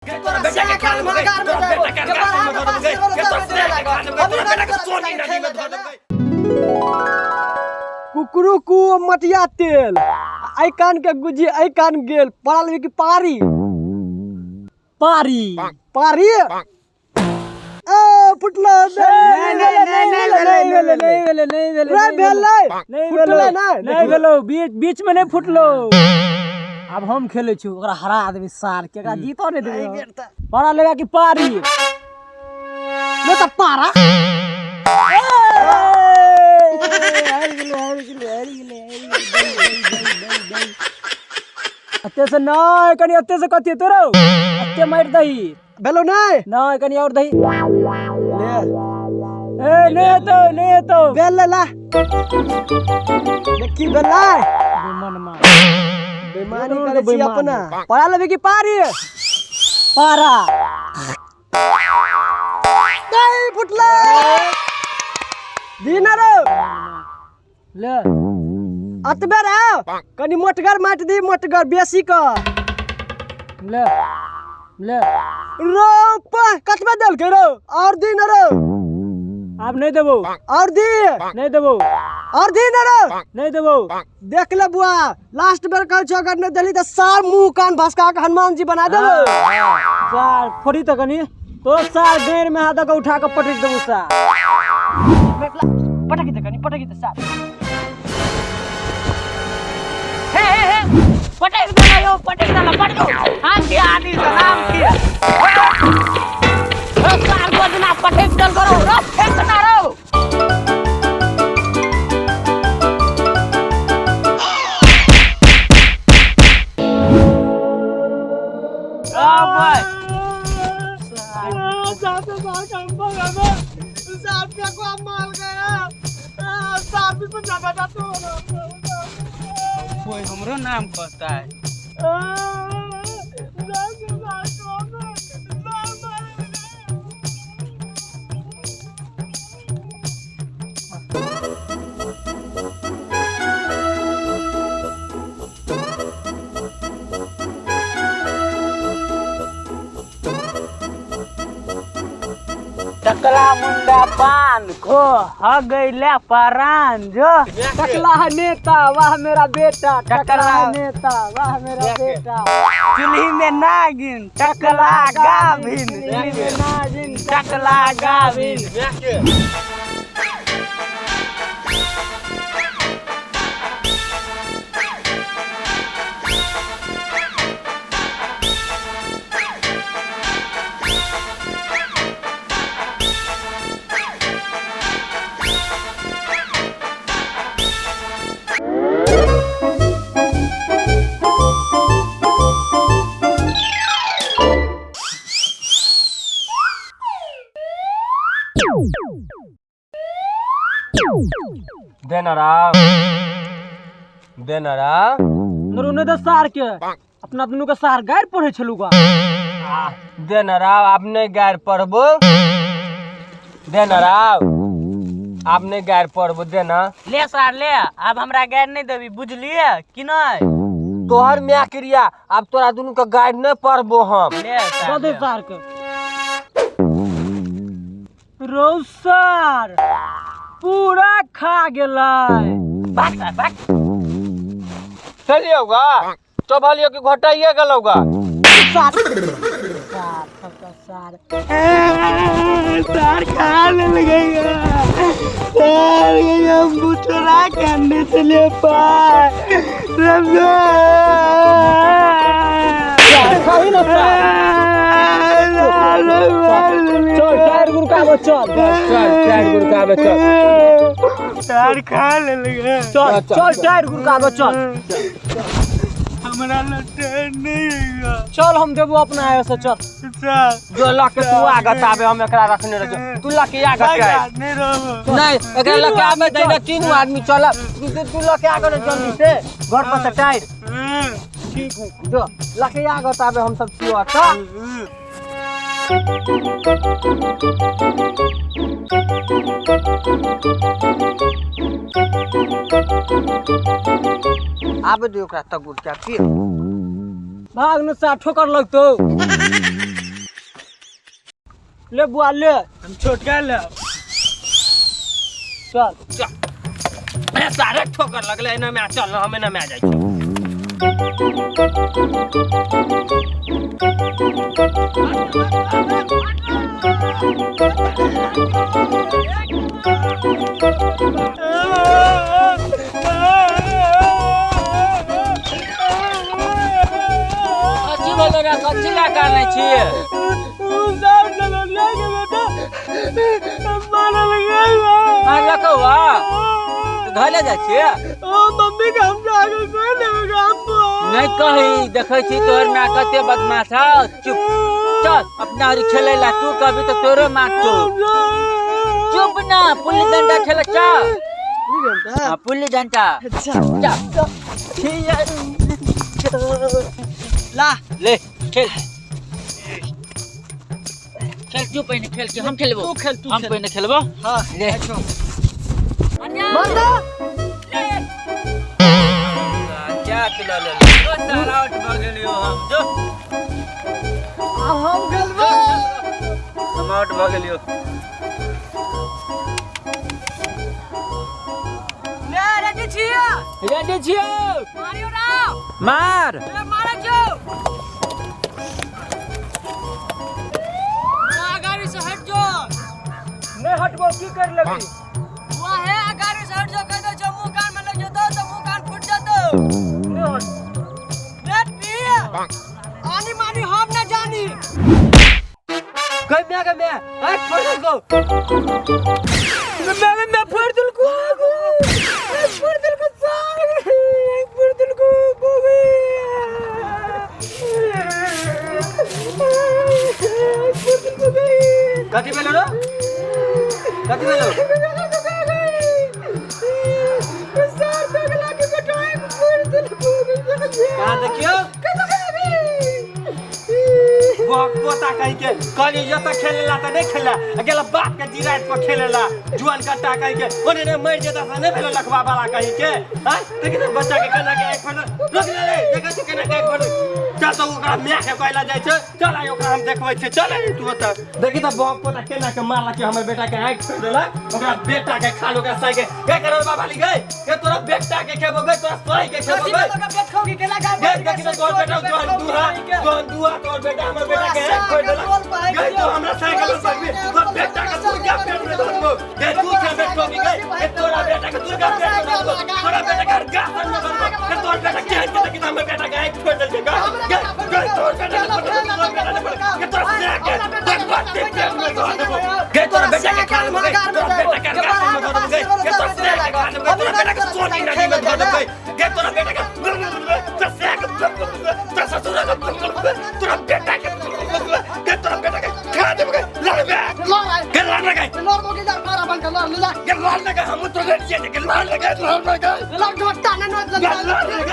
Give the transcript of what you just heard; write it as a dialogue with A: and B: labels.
A: बेटा के खाल में बेटा के खाल में धर दे
B: कुकरू कु मटिया तेल आई कान के गुजी आई कान गेल पड़ल की पारी पारी पारी ए फुटला नहीं भेलो बीच में नहीं फुटलो। अब हम खेले छी ओकरा हरा आदमी सार केकरा जीतो नहीं देबे पड़ा लगा कि पारी ले त पारा अत्ते से नहीं कनी अत्ते से कथि तोरो अत्ते मार दही भेलो नहीं कनी और दही ले ए नहीं तो बेल ला देखी बेला मन मा बेमानी करे छी अपना पड़ा लेबे की पारी पारा नहीं फुटला दीना रे ले अतबे रे कनी मोटगर माट दी मोटगर बेसी क ले ले रोप कतबे देल के रो और दी न रो अब नहीं देबो और दी नहीं देबो और दी न रो नहीं देबो देख ले बुआ लास्ट बेर कहै छ अगर नहीं देली त सार मुंह कान भसका के हनुमान जी बना देबो सार फोड़ी त कनी तो सार देर में हाथ का उठा के पटक देबो सार पटकी त कनी पटकी त सार
C: पटक देना यो पटक देना पटको हां के आदि सलाम के सार को जना पटक दल करो रो फेंक ना रो आ भाई
B: साहब काम बगा साहब क्या को मार गया साहब भी बना बता तो
C: कोई हमरो नाम कहता है टकला मुंडा पान खो ह गईले परान जो
B: टकला नेता वाह मेरा बेटा टकला नेता वाह मेरा बेटा
C: चुल्ही में नागिन टकला गाभिन
B: नागिन
C: टकला गाभिन
A: देनरा
B: नरुने द सार के अपना दुनु के सार गायर पढ़े छलुगा
A: देनरा आपने गायर पढ़बो देनरा आपने गायर पढ़बो देना
C: ले सार ले अब हमरा गैर नहीं देबी बुझलिए कि नहीं
A: तोहर म्या क्रिया अब तोरा दुनु के गायर नहीं पढ़बो हम
C: ले सार
B: दे सार के रोसर पूरा खा गेलै
C: भाग सार भाग
A: चलिएगा तो भलियो कि घटाइए गलोगा
B: सार खा ले गया सार हम बुचरा करने से ले पाए खाई ना चल टायर गुरका चल
A: टायर गुरका चल
B: टायर खा ले लगे चल टायर गुरका चल हमरा लटे नहीं चल हम देबो अपना आयो से चल
A: जो लके तू आगत आबे हम एकरा रखने रह तू लके आगत
B: नहीं रहो
A: नहीं एकरा लके आबे दैना तीन आदमी चल तू लके आगत जल्दी से घर पर से टायर
B: ठीक है
A: जो लके आगत आबे हम सब छियो अच्छा आबे दे ओकरा तक गुड़ क्या भाग न सा ठोकर लगतो
B: ले बुआ ले हम छोटका ले चल
A: चल सारे ठोकर लगले ना मैं चल हमें ना मैं जाई कच्ची बोलो रे कच्ची ला कर नहीं छिए मार लको वा घरे जा छिए
B: मम्मी काम जाके कोई नहीं काम
A: नहीं कही देखै छी तोहर मां कते बदमाश है चुप चल अपना हरी खेले ला तू कभी तो तोरो मार तो चुप ना पुल्ली डंडा खेल चल हां पुल्ली डंडा
B: अच्छा
A: ला ले खेल खेल तू पहले खेल के हम खेलबो
B: तू खेल
A: हम पहले खेलबो
B: हां
A: ले
B: बंदा
A: क्या चला ले सारा आउट हो गेलियो हम जो
B: हम खेलबो
A: हम आउट हो गेलियो
B: ले रेडी छियो
C: मारियो राव
A: मार
C: ले मारे जो गाड़ी से हट जो
B: नहीं हटबो की कर लगी
C: वो है गाड़ी से हट जो कह दो जो मुंह कान में लग जातो तो मुंह कान फूट जातो रेड पी आनी मानी हम ना जानी
B: कोई मैं हां फोड़ दो मैं फोड़ दिल को फोड़ दिल को फोड़ दिल को
A: कथी भेलो रो कथी भेलो कहां देखियो पोता कहीं के कनी जो तक खेलेला त नहीं खेला अकेला बाप के जिरात पर खेलेला जुआन कट्टा कहीं के ओने ने मर जेता से नहीं भेलो लखवा वाला कहीं के हां देखि त बच्चा के केना के एक फट रोक ले रे देखै छी केना के एक फट चल तो ओकरा म्या के कहला जाय छै चल आइ ओकरा हम देखबै छै चल तू त देखि त बाप पोता केना के मारला के हमर बेटा के आंख छोड़ देला ओकरा बेटा के खालो के साइ के करो बाबा ली गई के तोरा बेटा के खेबो गई तोरा सोई के खेबो गई
B: बेट खाओगी केला गा
A: देखि त तोर बेटा तोर दुआ तोर बेटा हमर बेटा के छोड़ देला गई तो हमरा साइकिल पर भी तो बेटा का तू क्या पेट में धरबो ये तू क्या पेट को गई ये तोरा बेटा का तू क्या पेट में धरबो तोरा बेटा का गासन में धरबो ये तोर बेटा के है कि हमर बेटा का एक छोड़ दे गई गई तोर बेटा का ये तोरा से के तोर बात के पेट में धरबो गई तोरा बेटा के कान में गई तोरा बेटा का गासन में धरबो गई ये तोरा से के कान में तोरा बेटा का सोनी नदी में धरबो गई ये तोरा बेटा का तोरा से के तोरा ससुरा का तोरा बेटा के के तोरा बेटा के खा दे गई लड़ बे के लड़ लगे
B: लोग मोगी जा मारा बंद कर ला
A: के लड़ लगे हम तो ले के लड़ लगे
B: लग घटा ना
A: लड़ लगे